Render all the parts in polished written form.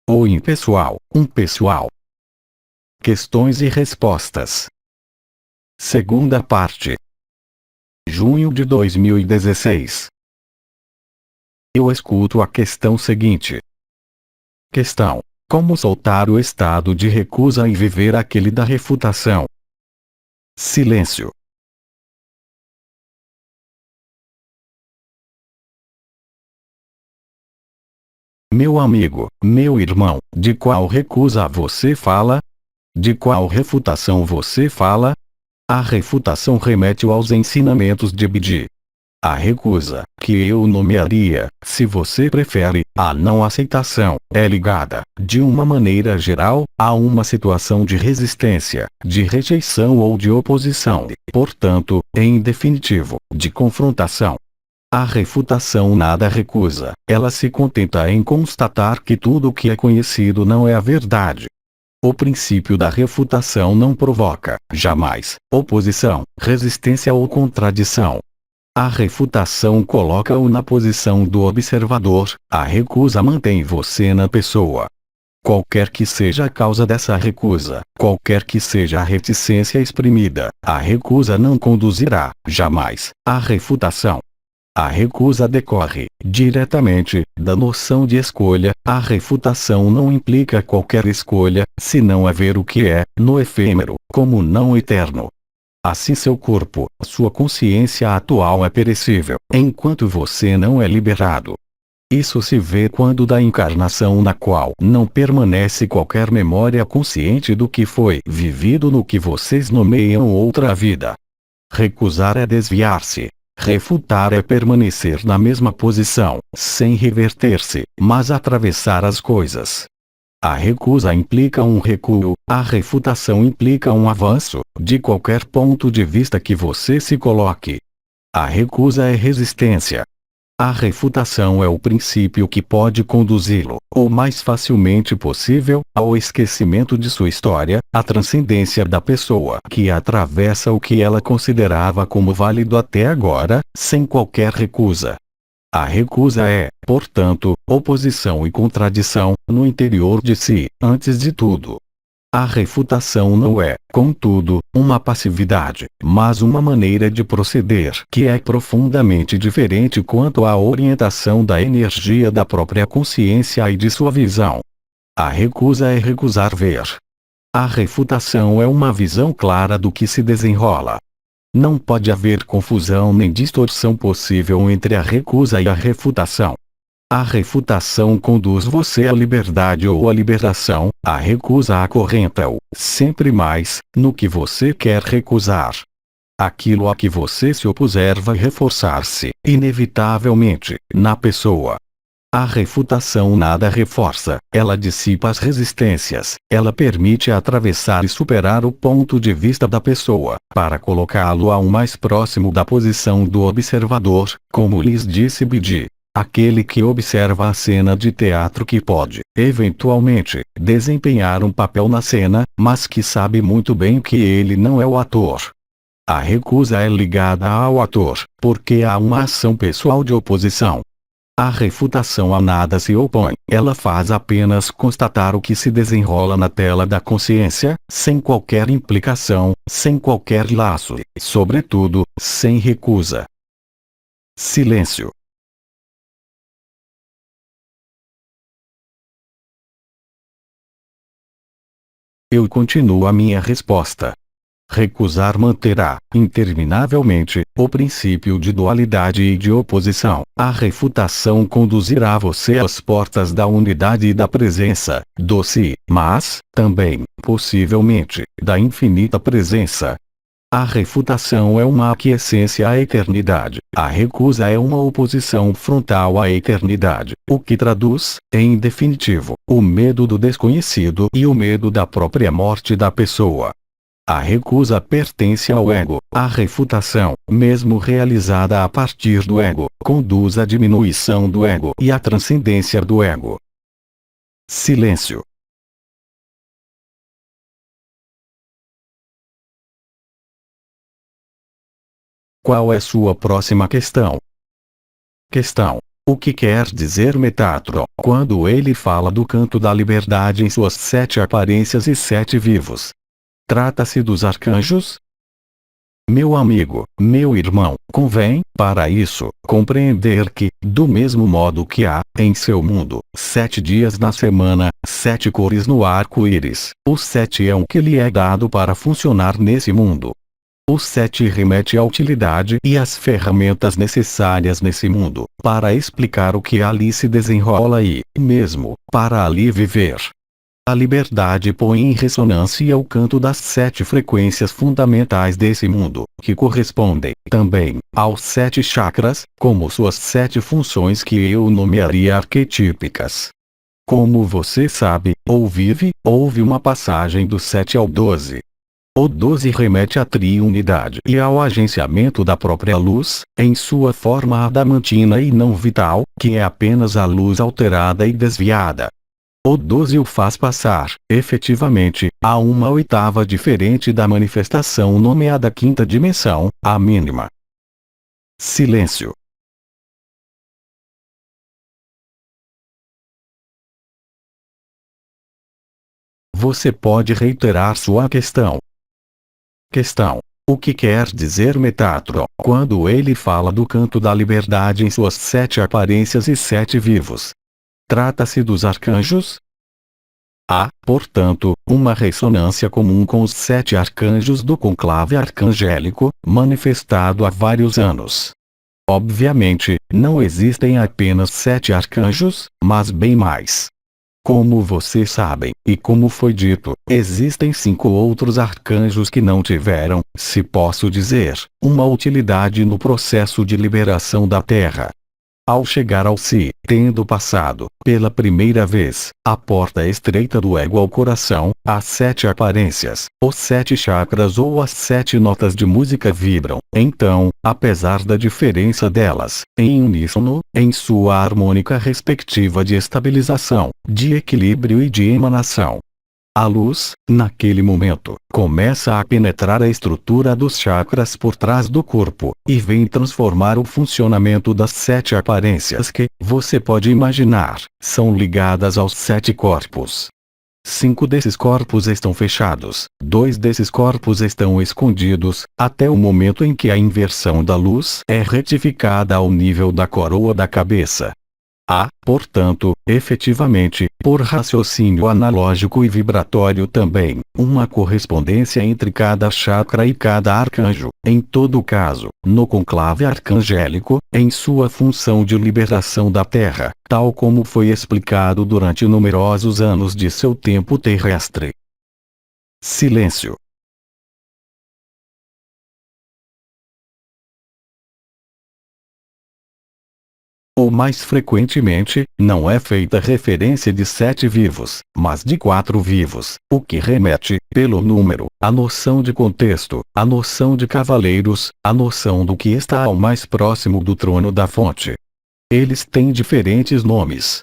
ou impessoal, pessoal. Questões e respostas. Segunda parte. Junho de 2016. Eu escuto a questão seguinte. Questão: como soltar o estado de recusa e viver aquele da refutação? Silêncio. Meu amigo, meu irmão, de qual recusa você fala? De qual refutação você fala? A refutação remete aos ensinamentos de Bidi. A recusa, que eu nomearia, se você prefere, a não aceitação, é ligada, de uma maneira geral, a uma situação de resistência, de rejeição ou de oposição, e, portanto, em definitivo, de confrontação. A refutação nada recusa, ela se contenta em constatar que tudo o que é conhecido não é a verdade. O princípio da refutação não provoca, jamais, oposição, resistência ou contradição. A refutação coloca-o na posição do observador, a recusa mantém você na pessoa. Qualquer que seja a causa dessa recusa, qualquer que seja a reticência exprimida, a recusa não conduzirá, jamais, à refutação. A recusa decorre, diretamente, da noção de escolha. A refutação não implica qualquer escolha, senão a ver o que é, no efêmero, como não eterno. Assim seu corpo, sua consciência atual é perecível, enquanto você não é liberado. Isso se vê quando da encarnação na qual não permanece qualquer memória consciente do que foi vivido no que vocês nomeiam outra vida. Recusar é desviar-se. Refutar é permanecer na mesma posição, sem reverter-se, mas atravessar as coisas. A recusa implica um recuo, a refutação implica um avanço, de qualquer ponto de vista que você se coloque. A recusa é resistência. A refutação é o princípio que pode conduzi-lo, o mais facilmente possível, ao esquecimento de sua história, à transcendência da pessoa que atravessa o que ela considerava como válido até agora, sem qualquer recusa. A recusa é, portanto, oposição e contradição, no interior de si, antes de tudo. A refutação não é, contudo, uma passividade, mas uma maneira de proceder que é profundamente diferente quanto à orientação da energia da própria consciência e de sua visão. A recusa é recusar ver. A refutação é uma visão clara do que se desenrola. Não pode haver confusão nem distorção possível entre a recusa e a refutação. A refutação conduz você à liberdade ou à liberação, a recusa acorrenta-o, sempre mais, no que você quer recusar. Aquilo a que você se opuser vai reforçar-se, inevitavelmente, na pessoa. A refutação nada reforça, ela dissipa as resistências, ela permite atravessar e superar o ponto de vista da pessoa, para colocá-lo ao mais próximo da posição do observador, como lhes disse Bidi. Aquele que observa a cena de teatro que pode, eventualmente, desempenhar um papel na cena, mas que sabe muito bem que ele não é o ator. A recusa é ligada ao ator, porque há uma ação pessoal de oposição. A refutação a nada se opõe, ela faz apenas constatar o que se desenrola na tela da consciência, sem qualquer implicação, sem qualquer laço e, sobretudo, sem recusa. Silêncio. Eu continuo a minha resposta. Recusar manterá, interminavelmente, o princípio de dualidade e de oposição. A refutação conduzirá você às portas da unidade e da presença, do si, mas, também, possivelmente, da infinita presença. A refutação é uma aquiescência à eternidade. A recusa é uma oposição frontal à eternidade, o que traduz, em definitivo, o medo do desconhecido e o medo da própria morte da pessoa. A recusa pertence ao ego. A refutação, mesmo realizada a partir do ego, conduz à diminuição do ego e à transcendência do ego. Silêncio. Qual é sua próxima questão? Questão: O que quer dizer Metatron quando ele fala do canto da liberdade em suas 7 aparências e 7 vivos? Trata-se dos arcanjos? Meu amigo, meu irmão, convém, para isso, compreender que, do mesmo modo que há, em seu mundo, 7 dias na semana, 7 cores no arco-íris, o 7 é um que lhe é dado para funcionar nesse mundo. O 7 remete à utilidade e às ferramentas necessárias nesse mundo, para explicar o que ali se desenrola e, mesmo, para ali viver. A liberdade põe em ressonância o canto das 7 frequências fundamentais desse mundo, que correspondem, também, aos 7 chakras, como suas 7 funções que eu nomearia arquetípicas. Como você sabe, houve uma passagem do 7 ao 12. O 12 remete à triunidade e ao agenciamento da própria luz, em sua forma adamantina e não vital, que é apenas a luz alterada e desviada. O 12 o faz passar, efetivamente, a uma oitava diferente da manifestação nomeada quinta dimensão, a mínima. Silêncio. Você pode reiterar sua questão. Questão: o que quer dizer Metatron quando ele fala do canto da liberdade em suas 7 aparências e 7 vivos? Trata-se dos arcanjos? Há, portanto, uma ressonância comum com os 7 arcanjos do conclave arcangélico, manifestado há vários anos. Obviamente, não existem apenas 7 arcanjos, mas bem mais. Como vocês sabem, e como foi dito, existem 5 outros arcanjos que não tiveram, se posso dizer, uma utilidade no processo de liberação da Terra. Ao chegar ao si, tendo passado, pela primeira vez, a porta estreita do ego ao coração, as 7 aparências, os 7 chakras ou as 7 notas de música vibram, então, apesar da diferença delas, em uníssono, em sua harmônica respectiva de estabilização, de equilíbrio e de emanação. A luz, naquele momento, começa a penetrar a estrutura dos chakras por trás do corpo, e vem transformar o funcionamento das 7 aparências que, você pode imaginar, são ligadas aos 7 corpos. 5 desses corpos estão fechados, 2 desses corpos estão escondidos, até o momento em que a inversão da luz é retificada ao nível da coroa da cabeça. Há, portanto, efetivamente, por raciocínio analógico e vibratório também, uma correspondência entre cada chakra e cada arcanjo, em todo caso, no conclave arcangélico, em sua função de liberação da Terra, tal como foi explicado durante numerosos anos de seu tempo terrestre. Silêncio. Ou mais frequentemente, não é feita referência de 7 vivos, mas de 4 vivos, o que remete, pelo número, à noção de contexto, à noção de cavaleiros, à noção do que está ao mais próximo do trono da fonte. Eles têm diferentes nomes.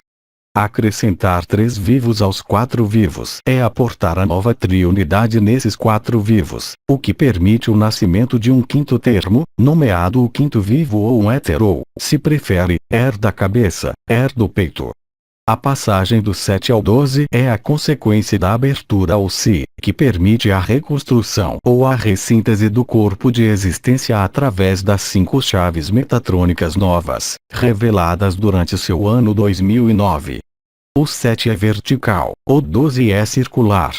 Acrescentar 3 vivos aos 4 vivos é aportar a nova triunidade nesses 4 vivos, o que permite o nascimento de um quinto termo, nomeado o quinto vivo ou um éter ou, se prefere, da cabeça, do peito. A passagem do 7 ao 12 é a consequência da abertura ao si, que permite a reconstrução ou a ressíntese do corpo de existência através das 5 chaves metatrônicas novas, reveladas durante seu ano 2009. O 7 é vertical, o 12 é circular.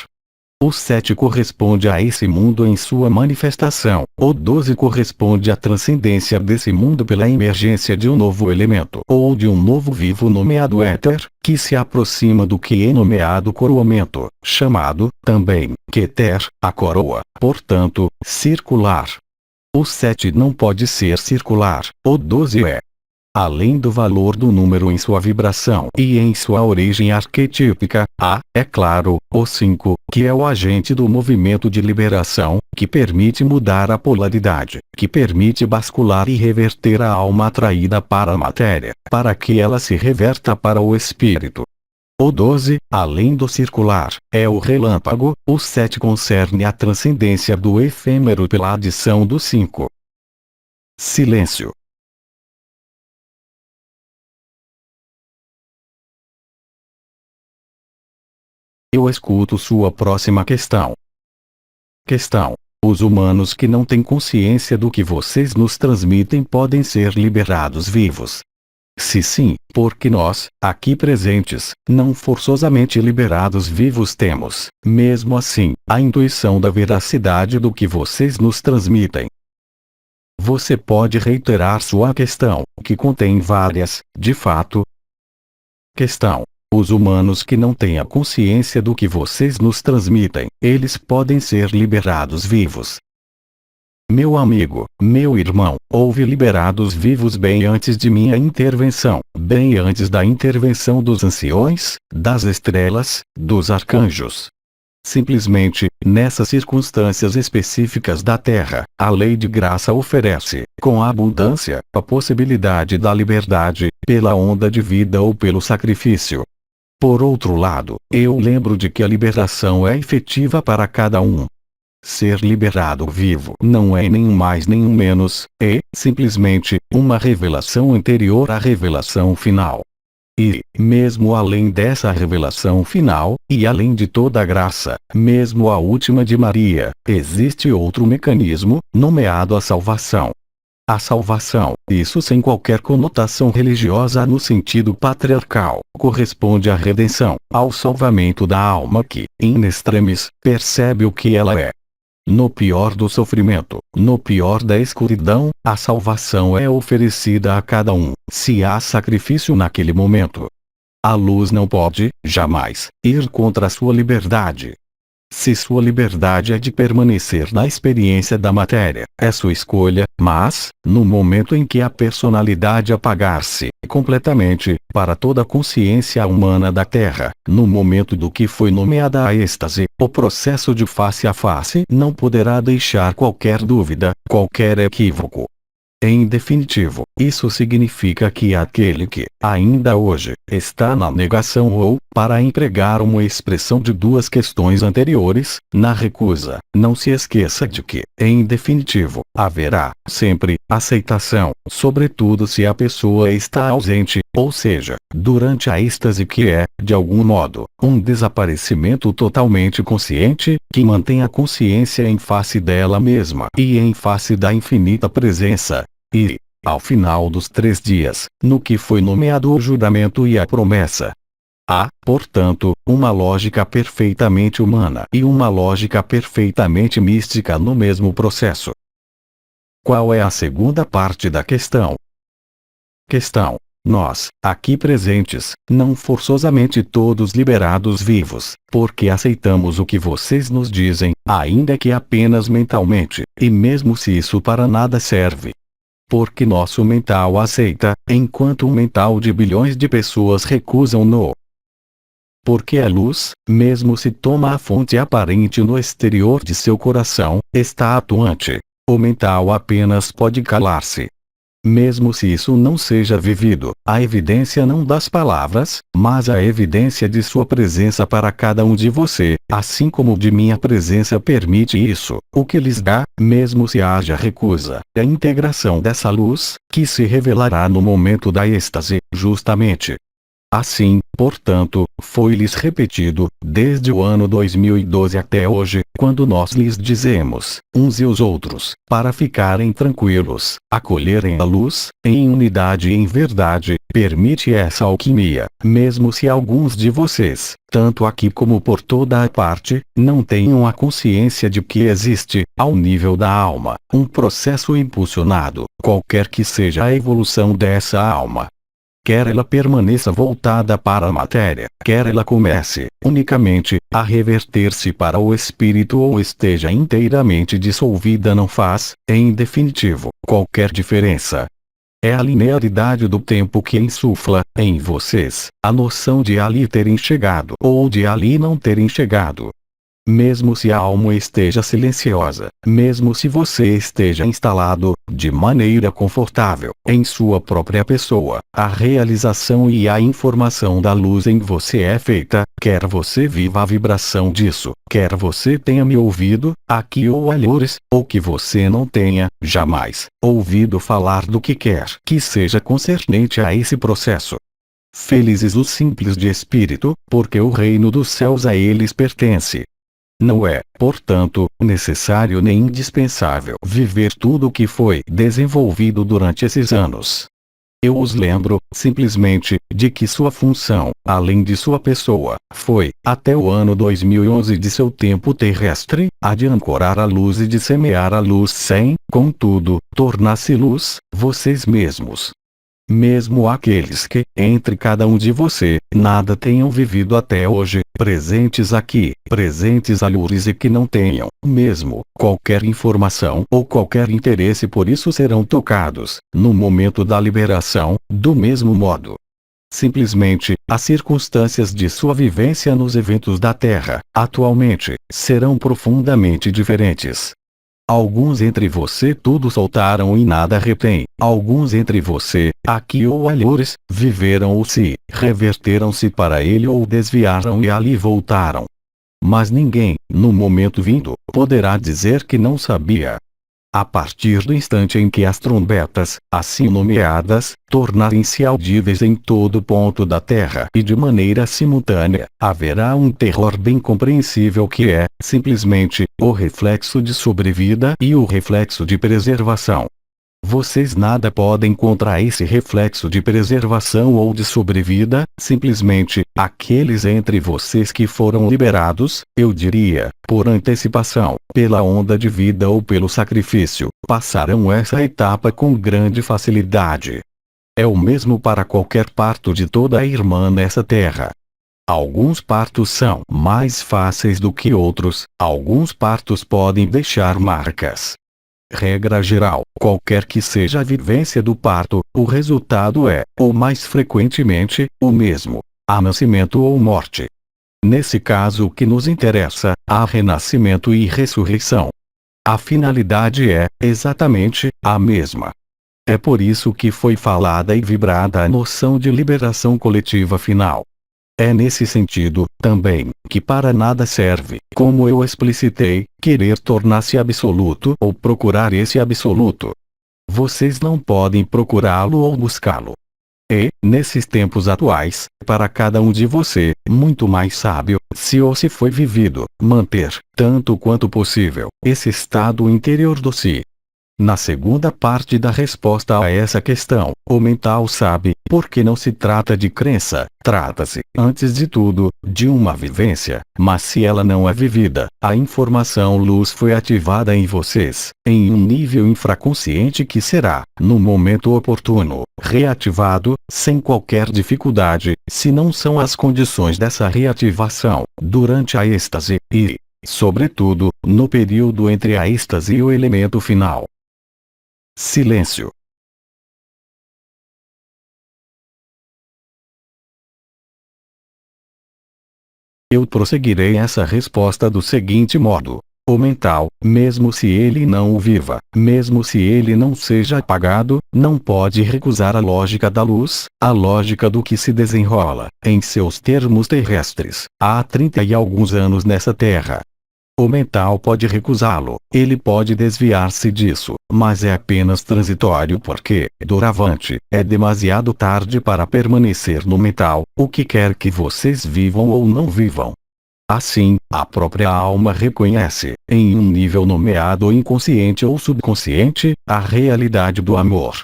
O 7 corresponde a esse mundo em sua manifestação, o 12 corresponde à transcendência desse mundo pela emergência de um novo elemento ou de um novo vivo nomeado éter, que se aproxima do que é nomeado coroamento, chamado, também, Keter, a coroa, portanto, circular. O 7 não pode ser circular, o 12 é. Além do valor do número em sua vibração e em sua origem arquetípica, há, é claro, o 5, que é o agente do movimento de liberação, que permite mudar a polaridade, que permite bascular e reverter a alma atraída para a matéria, para que ela se reverta para o espírito. O 12, além do circular, é o relâmpago, o 7 concerne a transcendência do efêmero pela adição do 5. Silêncio. Eu escuto sua próxima questão. Questão: os humanos que não têm consciência do que vocês nos transmitem podem ser liberados vivos? Se sim, porque nós, aqui presentes, não forçosamente liberados vivos temos, mesmo assim, a intuição da veracidade do que vocês nos transmitem. Você pode reiterar sua questão, que contém várias, de fato. Questão: os humanos que não têm a consciência do que vocês nos transmitem, eles podem ser liberados vivos? Meu amigo, meu irmão, houve liberados vivos bem antes de minha intervenção, bem antes da intervenção dos anciões, das estrelas, dos arcanjos. Simplesmente, nessas circunstâncias específicas da Terra, a lei de graça oferece, com abundância, a possibilidade da liberdade, pela onda de vida ou pelo sacrifício. Por outro lado, eu lembro de que a liberação é efetiva para cada um. Ser liberado vivo não é nem mais nem menos, é, simplesmente, uma revelação anterior à revelação final. E, mesmo além dessa revelação final, e além de toda a graça, mesmo a última de Maria, existe outro mecanismo, nomeado a salvação. A salvação, isso sem qualquer conotação religiosa no sentido patriarcal, corresponde à redenção, ao salvamento da alma que, in extremis, percebe o que ela é. No pior do sofrimento, no pior da escuridão, a salvação é oferecida a cada um, se há sacrifício naquele momento. A luz não pode, jamais, ir contra a sua liberdade. Se sua liberdade é de permanecer na experiência da matéria, é sua escolha, mas, no momento em que a personalidade apagar-se completamente, para toda a consciência humana da Terra, no momento do que foi nomeada a êxtase, o processo de face a face não poderá deixar qualquer dúvida, qualquer equívoco. Em definitivo, isso significa que aquele que, ainda hoje, está na negação ou, para empregar uma expressão de duas questões anteriores, na recusa, não se esqueça de que, em definitivo, haverá, sempre, aceitação, sobretudo se a pessoa está ausente, ou seja, durante a êxtase que é, de algum modo, um desaparecimento totalmente consciente, que mantém a consciência em face dela mesma e em face da infinita presença. E, ao final dos 3 dias, no que foi nomeado o juramento e a promessa. Há, portanto, uma lógica perfeitamente humana e uma lógica perfeitamente mística no mesmo processo. Qual é a segunda parte da questão? Questão: nós, aqui presentes, não forçosamente todos liberados vivos, porque aceitamos o que vocês nos dizem, ainda que apenas mentalmente, e mesmo se isso para nada serve. Porque nosso mental aceita, enquanto o mental de bilhões de pessoas recusam-no. Porque a luz, mesmo se toma a fonte aparente no exterior de seu coração, está atuante. O mental apenas pode calar-se. Mesmo se isso não seja vivido, a evidência não das palavras, mas a evidência de sua presença para cada um de você, assim como de minha presença permite isso, o que lhes dá, mesmo se haja recusa, a integração dessa luz, que se revelará no momento da êxtase, justamente. Assim, portanto, foi-lhes repetido, desde o ano 2012 até hoje, quando nós lhes dizemos, uns e os outros, para ficarem tranquilos, acolherem a luz, em unidade e em verdade, permite essa alquimia, mesmo se alguns de vocês, tanto aqui como por toda a parte, não tenham a consciência de que existe, ao nível da alma, um processo impulsionado, qualquer que seja a evolução dessa alma. Quer ela permaneça voltada para a matéria, quer ela comece, unicamente, a reverter-se para o espírito ou esteja inteiramente dissolvida, não faz, em definitivo, qualquer diferença. É a linearidade do tempo que insufla, em vocês, a noção de ali terem chegado ou de ali não terem chegado. Mesmo se a alma esteja silenciosa, mesmo se você esteja instalado, de maneira confortável, em sua própria pessoa, a realização e a informação da luz em você é feita, quer você viva a vibração disso, quer você tenha me ouvido, aqui ou alhures, ou que você não tenha, jamais, ouvido falar do que quer que seja concernente a esse processo. Felizes os simples de espírito, porque o reino dos céus a eles pertence. Não é, portanto, necessário nem indispensável viver tudo o que foi desenvolvido durante esses anos. Eu os lembro, simplesmente, de que sua função, além de sua pessoa, foi, até o ano 2011 de seu tempo terrestre, a de ancorar a luz e de semear a luz sem, contudo, tornar-se luz, vocês mesmos. Mesmo aqueles que, entre cada um de você, nada tenham vivido até hoje, presentes aqui, presentes alhures e que não tenham, mesmo, qualquer informação ou qualquer interesse por isso serão tocados, no momento da liberação, do mesmo modo. Simplesmente, as circunstâncias de sua vivência nos eventos da Terra, atualmente, serão profundamente diferentes. Alguns entre você tudo soltaram e nada retém. Alguns entre você, aqui ou alhures, viveram ou se reverteram-se para ele ou desviaram e ali voltaram. Mas ninguém, no momento vindo, poderá dizer que não sabia. A partir do instante em que as trombetas, assim nomeadas, tornarem-se audíveis em todo ponto da Terra e de maneira simultânea, haverá um terror bem compreensível que é, simplesmente, o reflexo de sobrevida e o reflexo de preservação. Vocês nada podem contra esse reflexo de preservação ou de sobrevida, simplesmente, aqueles entre vocês que foram liberados, eu diria, por antecipação, pela onda de vida ou pelo sacrifício, passarão essa etapa com grande facilidade. É o mesmo para qualquer parto de toda a irmã nessa terra. Alguns partos são mais fáceis do que outros, alguns partos podem deixar marcas. Regra geral, qualquer que seja a vivência do parto, o resultado é, ou mais frequentemente, o mesmo: há nascimento ou morte. Nesse caso o que nos interessa, há renascimento e ressurreição. A finalidade é, exatamente, a mesma. É por isso que foi falada e vibrada a noção de liberação coletiva final. É nesse sentido, também, que para nada serve, como eu explicitei, querer tornar-se absoluto ou procurar esse absoluto. Vocês não podem procurá-lo ou buscá-lo. E, nesses tempos atuais, para cada um de você, muito mais sábio, se ou se foi vivido, manter, tanto quanto possível, esse estado interior do si. Na segunda parte da resposta a essa questão, o mental sabe, porque não se trata de crença, trata-se, antes de tudo, de uma vivência, mas se ela não é vivida, a informação luz foi ativada em vocês, em um nível infraconsciente que será, no momento oportuno, reativado, sem qualquer dificuldade, se não são as condições dessa reativação, durante a êxtase, e, sobretudo, no período entre a êxtase e o elemento final. Silêncio. Eu prosseguirei essa resposta do seguinte modo: o mental, mesmo se ele não o viva, mesmo se ele não seja apagado, não pode recusar a lógica da luz, a lógica do que se desenrola, em seus termos terrestres, há 30 e alguns anos nessa terra. O mental pode recusá-lo, ele pode desviar-se disso, mas é apenas transitório porque, doravante, é demasiado tarde para permanecer no mental, o que quer que vocês vivam ou não vivam. Assim, a própria alma reconhece, em um nível nomeado inconsciente ou subconsciente, a realidade do amor.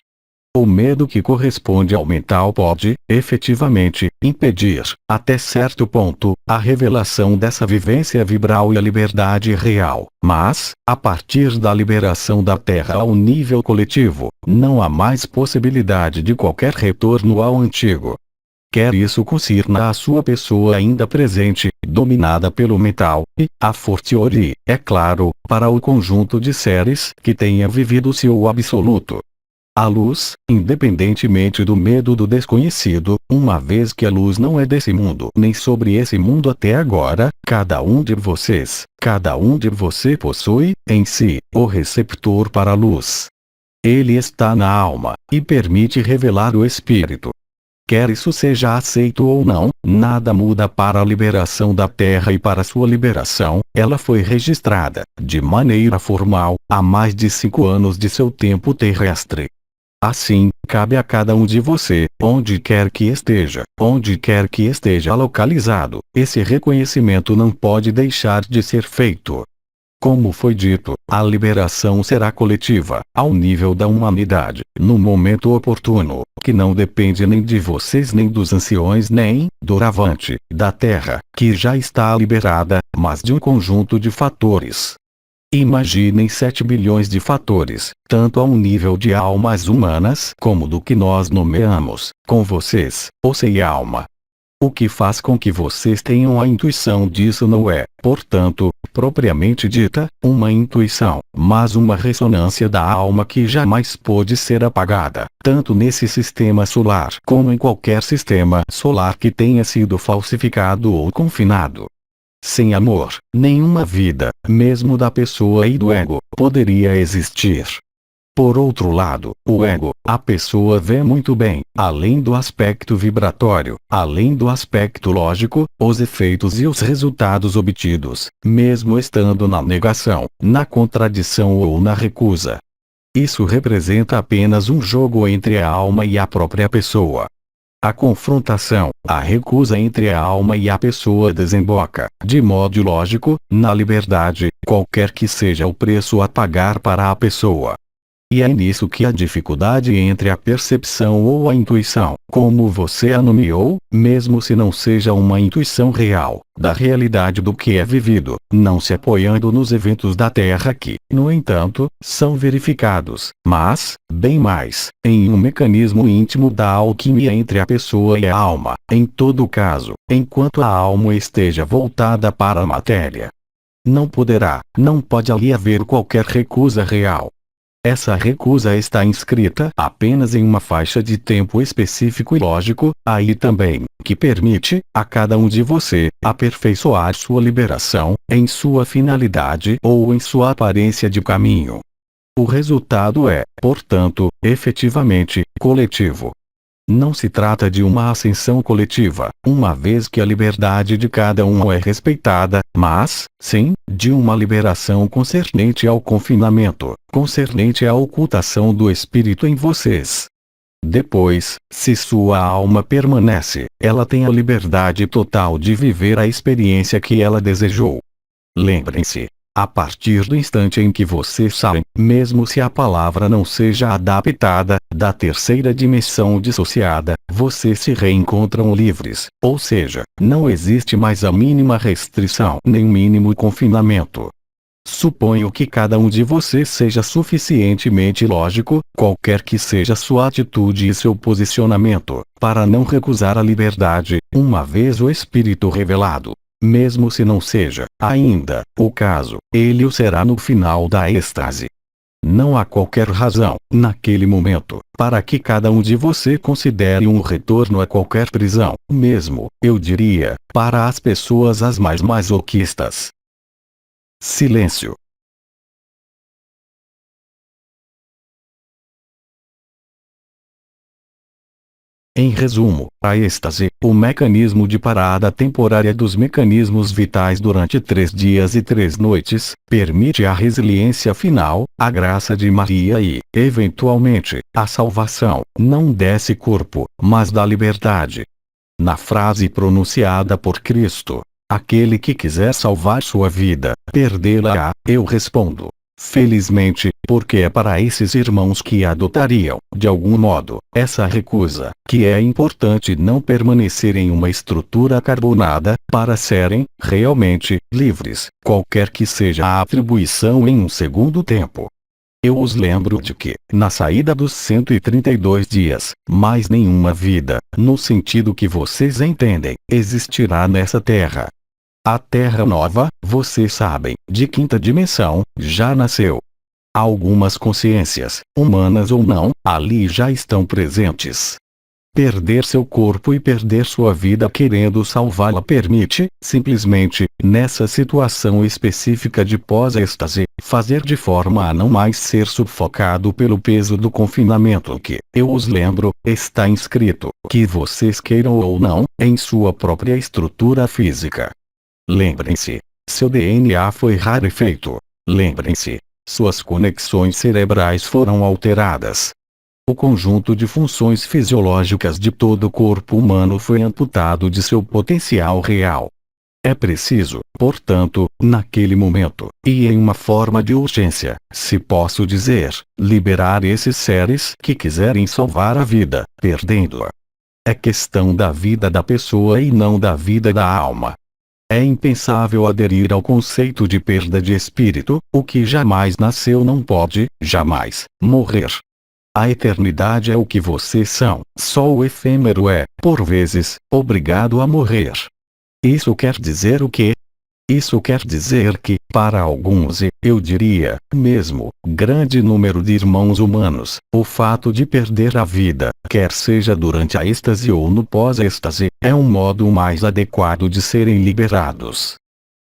O medo que corresponde ao mental pode, efetivamente, impedir, até certo ponto, a revelação dessa vivência vibral e a liberdade real, mas, a partir da liberação da Terra ao nível coletivo, não há mais possibilidade de qualquer retorno ao antigo. Quer isso concirna a sua pessoa ainda presente, dominada pelo mental, e, a fortiori, é claro, para o conjunto de seres que tenha vivido seu absoluto. A luz, independentemente do medo do desconhecido, uma vez que a luz não é desse mundo nem sobre esse mundo até agora, cada um de você possui, em si, o receptor para a luz. Ele está na alma, e permite revelar o espírito. Quer isso seja aceito ou não, nada muda para a liberação da Terra e para sua liberação, ela foi registrada, de maneira formal, há mais de 5 anos de seu tempo terrestre. Assim, cabe a cada um de você, onde quer que esteja localizado, esse reconhecimento não pode deixar de ser feito. Como foi dito, a liberação será coletiva, ao nível da humanidade, no momento oportuno, que não depende nem de vocês nem dos anciões nem, doravante, da Terra, que já está liberada, mas de um conjunto de fatores. Imaginem 7 bilhões de fatores, tanto a um nível de almas humanas como do que nós nomeamos, com vocês, ou sem alma. O que faz com que vocês tenham a intuição disso não é, portanto, propriamente dita, uma intuição, mas uma ressonância da alma que jamais pôde ser apagada, tanto nesse sistema solar como em qualquer sistema solar que tenha sido falsificado ou confinado. Sem amor, nenhuma vida, mesmo da pessoa e do ego, poderia existir. Por outro lado, o ego, a pessoa vê muito bem, além do aspecto vibratório, além do aspecto lógico, os efeitos e os resultados obtidos, mesmo estando na negação, na contradição ou na recusa. Isso representa apenas um jogo entre a alma e a própria pessoa. A confrontação, a recusa entre a alma e a pessoa desemboca, de modo lógico, na liberdade, qualquer que seja o preço a pagar para a pessoa. E é nisso que a dificuldade entre a percepção ou a intuição, como você a nomeou, mesmo se não seja uma intuição real, da realidade do que é vivido, não se apoiando nos eventos da Terra que, no entanto, são verificados, mas, bem mais, em um mecanismo íntimo da alquimia entre a pessoa e a alma, em todo caso, enquanto a alma esteja voltada para a matéria. Não pode ali haver qualquer recusa real. Essa recusa está inscrita apenas em uma faixa de tempo específico e lógico, aí também, que permite, a cada um de você, aperfeiçoar sua liberação, em sua finalidade ou em sua aparência de caminho. O resultado é, portanto, efetivamente, coletivo. Não se trata de uma ascensão coletiva, uma vez que a liberdade de cada um é respeitada, mas, sim, de uma liberação concernente ao confinamento, concernente à ocultação do espírito em vocês. Depois, se sua alma permanece, ela tem a liberdade total de viver a experiência que ela desejou. Lembrem-se. A partir do instante em que vocês saem, mesmo se a palavra não seja adaptada, da terceira dimensão dissociada, vocês se reencontram livres, ou seja, não existe mais a mínima restrição nem mínimo confinamento. Suponho que cada um de vocês seja suficientemente lógico, qualquer que seja sua atitude e seu posicionamento, para não recusar a liberdade, uma vez o Espírito revelado. Mesmo se não seja, ainda, o caso, ele o será no final da êxtase. Não há qualquer razão, naquele momento, para que cada um de você considere um retorno a qualquer prisão, mesmo, eu diria, para as pessoas as mais masoquistas. Silêncio. Em resumo, a êxtase, o mecanismo de parada temporária dos mecanismos vitais durante 3 dias e 3 noites, permite a resiliência final, a graça de Maria e, eventualmente, a salvação, não desse corpo, mas da liberdade. Na frase pronunciada por Cristo, aquele que quiser salvar sua vida, perdê-la-á, eu respondo. Felizmente, porque é para esses irmãos que adotariam, de algum modo, essa recusa, que é importante não permanecer em uma estrutura carbonada, para serem, realmente, livres, qualquer que seja a atribuição em um segundo tempo. Eu os lembro de que, na saída dos 132 dias, mais nenhuma vida, no sentido que vocês entendem, existirá nessa terra. A Terra Nova, vocês sabem, de quinta dimensão, já nasceu. Algumas consciências, humanas ou não, ali já estão presentes. Perder seu corpo e perder sua vida querendo salvá-la permite, simplesmente, nessa situação específica de pós-êxtase, fazer de forma a não mais ser sufocado pelo peso do confinamento que, eu os lembro, está inscrito, que vocês queiram ou não, em sua própria estrutura física. Lembrem-se, seu DNA foi rarefeito. Lembrem-se, suas conexões cerebrais foram alteradas. o conjunto de funções fisiológicas de todo o corpo humano foi amputado de seu potencial real. É preciso, portanto, naquele momento, e em uma forma de urgência, se posso dizer, liberar esses seres que quiserem salvar a vida, perdendo-a. É questão da vida da pessoa e não da vida da alma. É impensável aderir ao conceito de perda de espírito, o que jamais nasceu não pode, jamais, morrer. A eternidade é o que vocês são, só o efêmero é, por vezes, obrigado a morrer. Isso quer dizer o quê? Isso quer dizer que, para alguns e, eu diria, mesmo, grande número de irmãos humanos, o fato de perder a vida, quer seja durante a êxtase ou no pós-êxtase, é um modo mais adequado de serem liberados.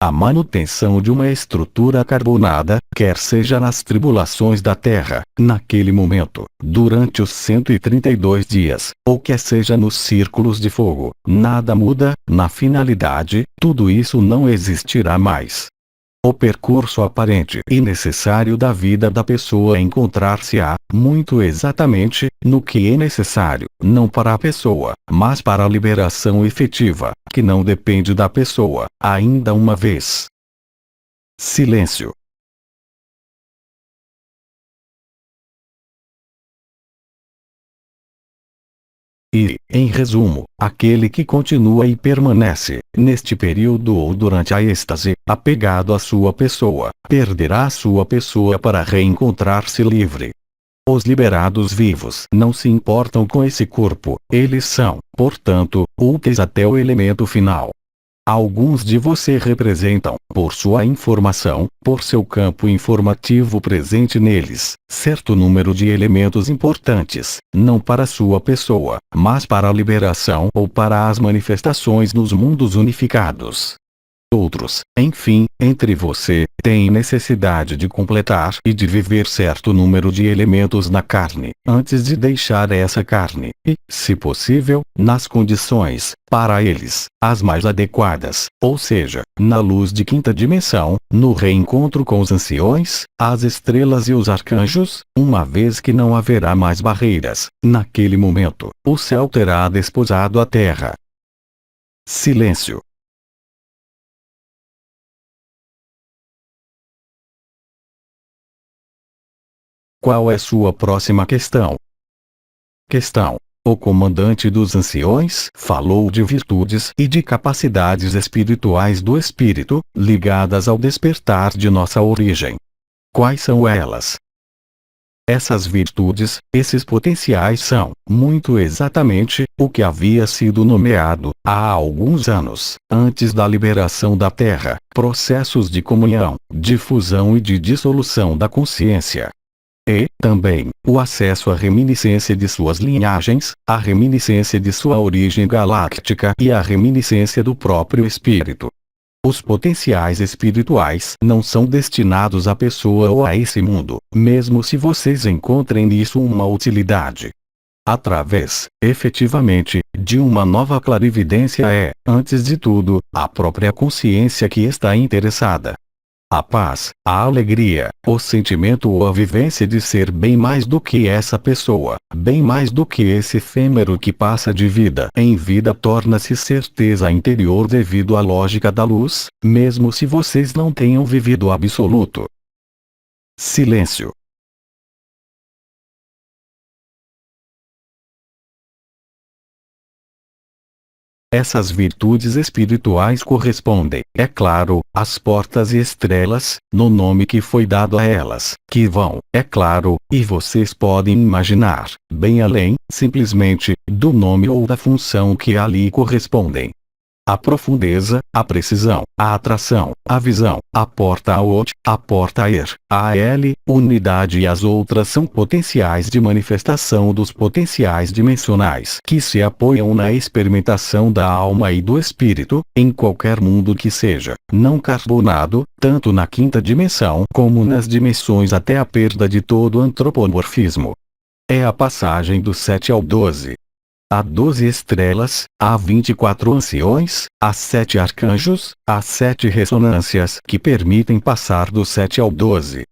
A manutenção de uma estrutura carbonada, quer seja nas tribulações da Terra, naquele momento, durante os 132 dias, ou quer seja nos círculos de fogo, nada muda, na finalidade, tudo isso não existirá mais. O percurso aparente e necessário da vida da pessoa encontrar-se-á, muito exatamente, no que é necessário, não para a pessoa, mas para a liberação efetiva, que não depende da pessoa, ainda uma vez. Silêncio. E, em resumo, aquele que continua e permanece, neste período ou durante a êxtase, apegado à sua pessoa, perderá a sua pessoa para reencontrar-se livre. Os liberados vivos não se importam com esse corpo, eles são, portanto, úteis até o elemento final. Alguns de você representam, por sua informação, por seu campo informativo presente neles, certo número de elementos importantes, não para sua pessoa, mas para a liberação ou para as manifestações nos mundos unificados. Outros, enfim, entre você, têm necessidade de completar e de viver certo número de elementos na carne, antes de deixar essa carne, e, se possível, nas condições, para eles, as mais adequadas, ou seja, na luz de quinta dimensão, no reencontro com os anciões, as estrelas e os arcanjos, uma vez que não haverá mais barreiras, naquele momento, o céu terá desposado a terra. Silêncio. Qual é sua próxima questão? Questão. O comandante dos anciões falou de virtudes e de capacidades espirituais do espírito, ligadas ao despertar de nossa origem. Quais são elas? Essas virtudes, esses potenciais são, muito exatamente, o que havia sido nomeado, há alguns anos, antes da liberação da Terra, processos de comunhão, de fusão e de dissolução da consciência. E, também, o acesso à reminiscência de suas linhagens, à reminiscência de sua origem galáctica e à reminiscência do próprio espírito. Os potenciais espirituais não são destinados à pessoa ou a esse mundo, mesmo se vocês encontrem nisso uma utilidade. Através, efetivamente, de uma nova clarividência é, antes de tudo, a própria consciência que está interessada. A paz, a alegria, o sentimento ou a vivência de ser bem mais do que essa pessoa, bem mais do que esse efêmero que passa de vida em vida torna-se certeza interior devido à lógica da luz, mesmo se vocês não tenham vivido o absoluto. Silêncio. Essas virtudes espirituais correspondem, é claro, às portas e estrelas, no nome que foi dado a elas, que vão, é claro, e vocês podem imaginar, bem além, simplesmente, do nome ou da função que ali correspondem. A profundeza, a precisão, a atração, a visão, a porta out, a porta air, a AL, unidade e as outras são potenciais de manifestação dos potenciais dimensionais que se apoiam na experimentação da alma e do espírito, em qualquer mundo que seja, não carbonado, tanto na quinta dimensão como nas dimensões até a perda de todo antropomorfismo. É a passagem do 7 ao 12. Há 12 estrelas, há 24 anciões, há 7 arcanjos, há 7 ressonâncias que permitem passar do 7 ao 12.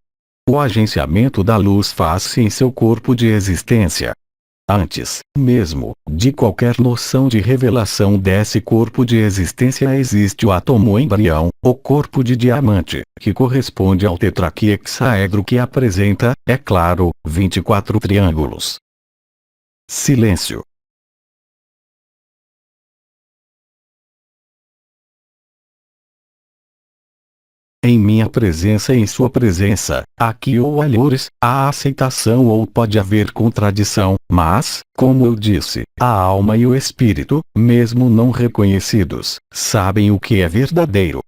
O agenciamento da luz faz-se em seu corpo de existência. Antes, mesmo, de qualquer noção de revelação desse corpo de existência existe o átomo embrião, o corpo de diamante, que corresponde ao tetraquihexaedro que apresenta, é claro, 24 triângulos. Silêncio. Em minha presença e em sua presença, aqui ou alhures, há aceitação ou pode haver contradição, mas, como eu disse, a alma e o espírito, mesmo não reconhecidos, sabem o que é verdadeiro.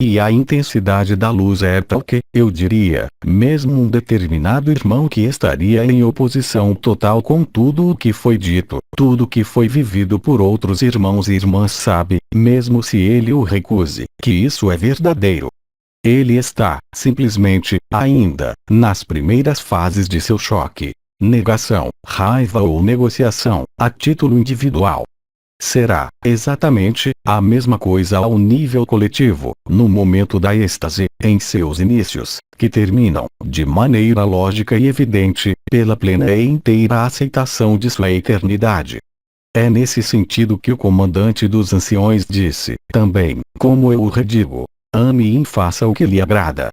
E a intensidade da luz é tal que, eu diria, mesmo um determinado irmão que estaria em oposição total com tudo o que foi dito, tudo o que foi vivido por outros irmãos e irmãs sabe, mesmo se ele o recuse, que isso é verdadeiro. Ele está, simplesmente, ainda, nas primeiras fases de seu choque, negação, raiva ou negociação, a título individual. Será, exatamente, a mesma coisa ao nível coletivo, no momento da êxtase, em seus inícios, que terminam, de maneira lógica e evidente, pela plena e inteira aceitação de sua eternidade. É nesse sentido que o comandante dos anciões disse, também, como eu o redigo, ame e faça o que lhe agrada.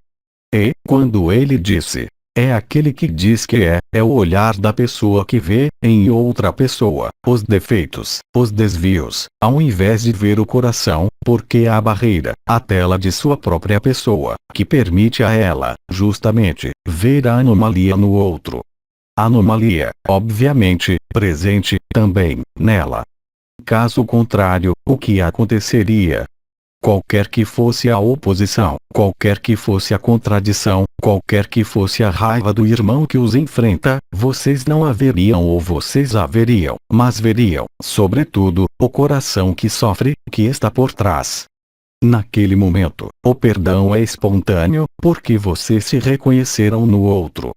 E, quando ele disse, é aquele que diz que é o olhar da pessoa que vê, em outra pessoa, os defeitos, os desvios, ao invés de ver o coração, porque é a barreira, a tela de sua própria pessoa, que permite a ela, justamente, ver a anomalia no outro. Anomalia, obviamente, presente, também, nela. Caso contrário, o que aconteceria? Qualquer que fosse a oposição, qualquer que fosse a contradição, qualquer que fosse a raiva do irmão que os enfrenta, vocês não a veriam ou vocês a veriam, mas veriam, sobretudo, o coração que sofre, que está por trás. Naquele momento, o perdão é espontâneo, porque vocês se reconheceram no outro.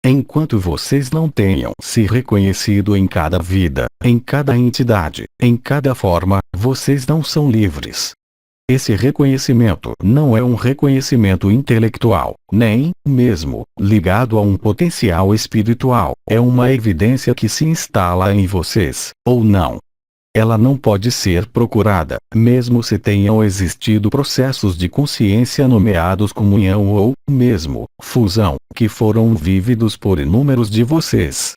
Enquanto vocês não tenham se reconhecido em cada vida, em cada entidade, em cada forma, vocês não são livres. Esse reconhecimento não é um reconhecimento intelectual, nem, mesmo, ligado a um potencial espiritual, é uma evidência que se instala em vocês, ou não. Ela não pode ser procurada, mesmo se tenham existido processos de consciência nomeados comunhão ou, mesmo, fusão, que foram vívidos por inúmeros de vocês.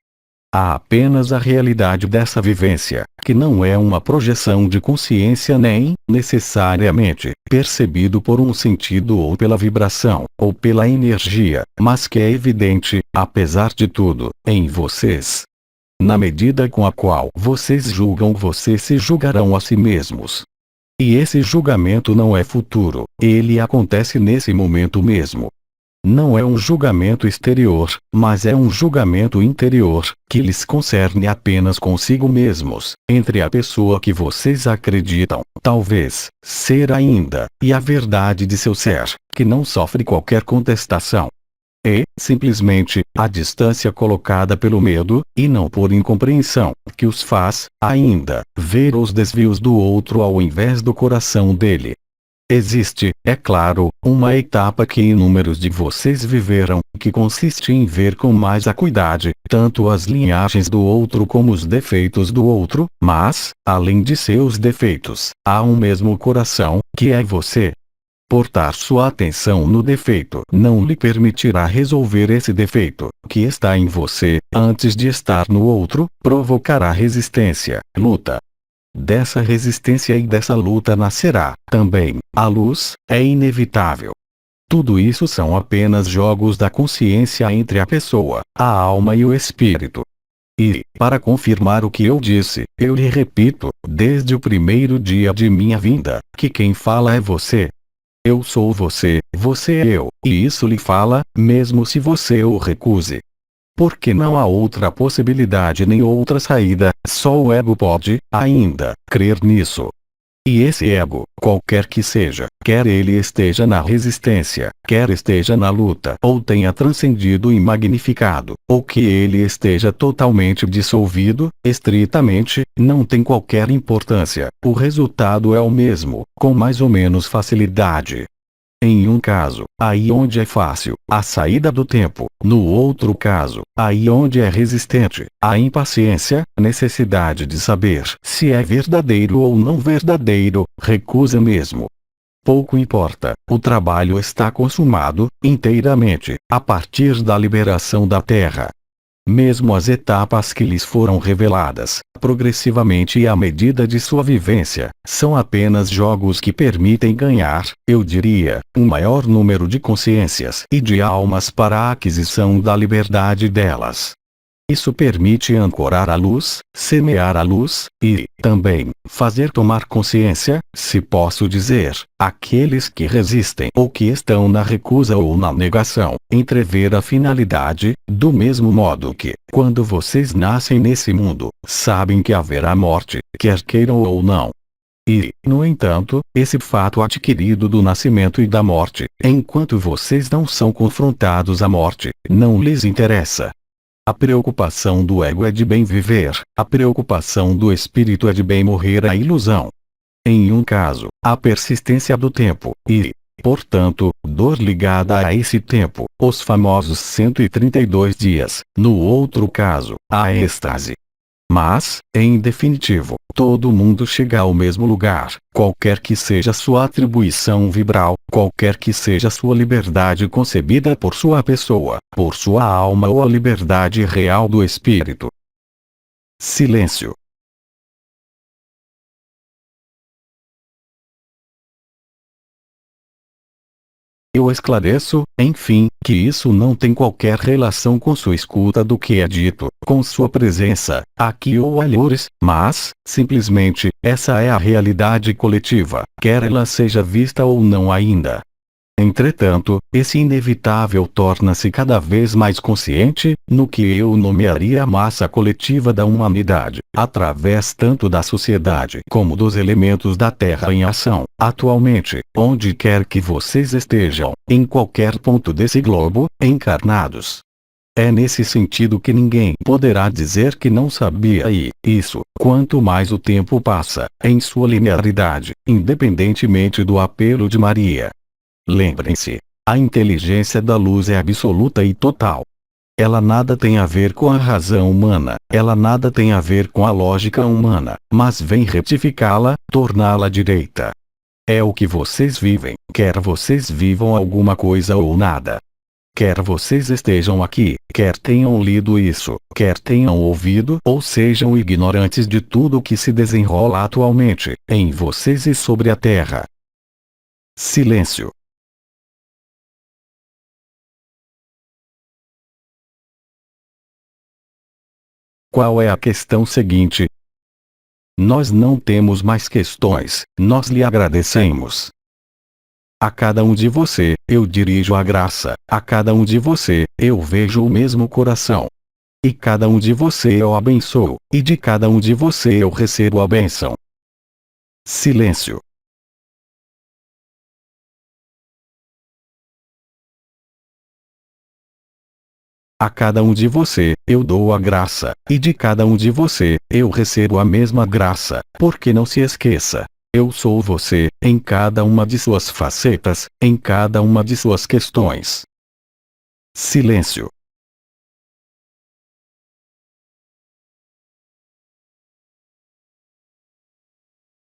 Há apenas a realidade dessa vivência, que não é uma projeção de consciência nem, necessariamente, percebido por um sentido ou pela vibração, ou pela energia, mas que é evidente, apesar de tudo, em vocês. Na medida com a qual vocês julgam, vocês se julgarão a si mesmos. E esse julgamento não é futuro, ele acontece nesse momento mesmo. Não é um julgamento exterior, mas é um julgamento interior, que lhes concerne apenas consigo mesmos, entre a pessoa que vocês acreditam, talvez, ser ainda, e a verdade de seu ser, que não sofre qualquer contestação. É, simplesmente, a distância colocada pelo medo, e não por incompreensão, que os faz, ainda, ver os desvios do outro ao invés do coração dele. Existe, é claro, uma etapa que inúmeros de vocês viveram, que consiste em ver com mais acuidade, tanto as linhagens do outro como os defeitos do outro, mas, além de seus defeitos, há um mesmo coração, que é você. Portar sua atenção no defeito não lhe permitirá resolver esse defeito, que está em você, antes de estar no outro, provocará resistência, luta. Dessa resistência e dessa luta nascerá, também, a luz, é inevitável. Tudo isso são apenas jogos da consciência entre a pessoa, a alma e o espírito. E, para confirmar o que eu disse, eu lhe repito, desde o primeiro dia de minha vinda, que quem fala é você. Eu sou você, você é eu, e isso lhe fala, mesmo se você o recuse. Porque não há outra possibilidade nem outra saída, só o ego pode, ainda, crer nisso. E esse ego, qualquer que seja, quer ele esteja na resistência, quer esteja na luta, ou tenha transcendido e magnificado, ou que ele esteja totalmente dissolvido, estritamente, não tem qualquer importância, o resultado é o mesmo, com mais ou menos facilidade. Em um caso, aí onde é fácil, a saída do tempo; no outro caso, aí onde é resistente, a impaciência, necessidade de saber se é verdadeiro ou não verdadeiro, recusa mesmo. Pouco importa, o trabalho está consumado, inteiramente, a partir da liberação da Terra. Mesmo as etapas que lhes foram reveladas, progressivamente e à medida de sua vivência, são apenas jogos que permitem ganhar, eu diria, um maior número de consciências e de almas para a aquisição da liberdade delas. Isso permite ancorar a luz, semear a luz, e, também, fazer tomar consciência, se posso dizer, aqueles que resistem ou que estão na recusa ou na negação, entrever a finalidade, do mesmo modo que, quando vocês nascem nesse mundo, sabem que haverá morte, quer queiram ou não. E, no entanto, esse fato adquirido do nascimento e da morte, enquanto vocês não são confrontados à morte, não lhes interessa. A preocupação do ego é de bem viver, a preocupação do espírito é de bem morrer a ilusão. Em um caso, a persistência do tempo, e, portanto, dor ligada a esse tempo, os famosos 132 dias; no outro caso, a êxtase. Mas, em definitivo, todo mundo chega ao mesmo lugar, qualquer que seja sua atribuição vibral, qualquer que seja sua liberdade concebida por sua pessoa, por sua alma ou a liberdade real do espírito. Silêncio. Eu esclareço, enfim, que isso não tem qualquer relação com sua escuta do que é dito, com sua presença, aqui ou alhures, mas, simplesmente, essa é a realidade coletiva, quer ela seja vista ou não ainda. Entretanto, esse inevitável torna-se cada vez mais consciente, no que eu nomearia a massa coletiva da humanidade, através tanto da sociedade como dos elementos da Terra em ação, atualmente, onde quer que vocês estejam, em qualquer ponto desse globo, encarnados. É nesse sentido que ninguém poderá dizer que não sabia isso, quanto mais o tempo passa, em sua linearidade, independentemente do apelo de Maria. Lembrem-se, a inteligência da luz é absoluta e total. Ela nada tem a ver com a razão humana, ela nada tem a ver com a lógica humana, mas vem retificá-la, torná-la direita. É o que vocês vivem, quer vocês vivam alguma coisa ou nada. Quer vocês estejam aqui, quer tenham lido isso, quer tenham ouvido ou sejam ignorantes de tudo o que se desenrola atualmente, em vocês e sobre a Terra. Silêncio. Qual é a questão seguinte? Nós não temos mais questões, nós lhe agradecemos. A cada um de você, eu dirijo a graça, a cada um de você, eu vejo o mesmo coração. E cada um de você eu abençoo, e de cada um de você eu recebo a bênção. Silêncio. A cada um de você, eu dou a graça, e de cada um de você, eu recebo a mesma graça, porque não se esqueça. Eu sou você, em cada uma de suas facetas, em cada uma de suas questões. Silêncio.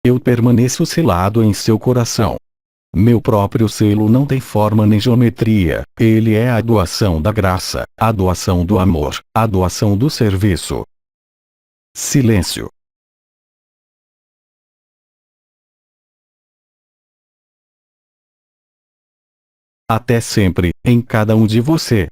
Eu permaneço selado em seu coração. Meu próprio selo não tem forma nem geometria, ele é a doação da graça, a doação do amor, a doação do serviço. Silêncio. Até sempre, em cada um de você.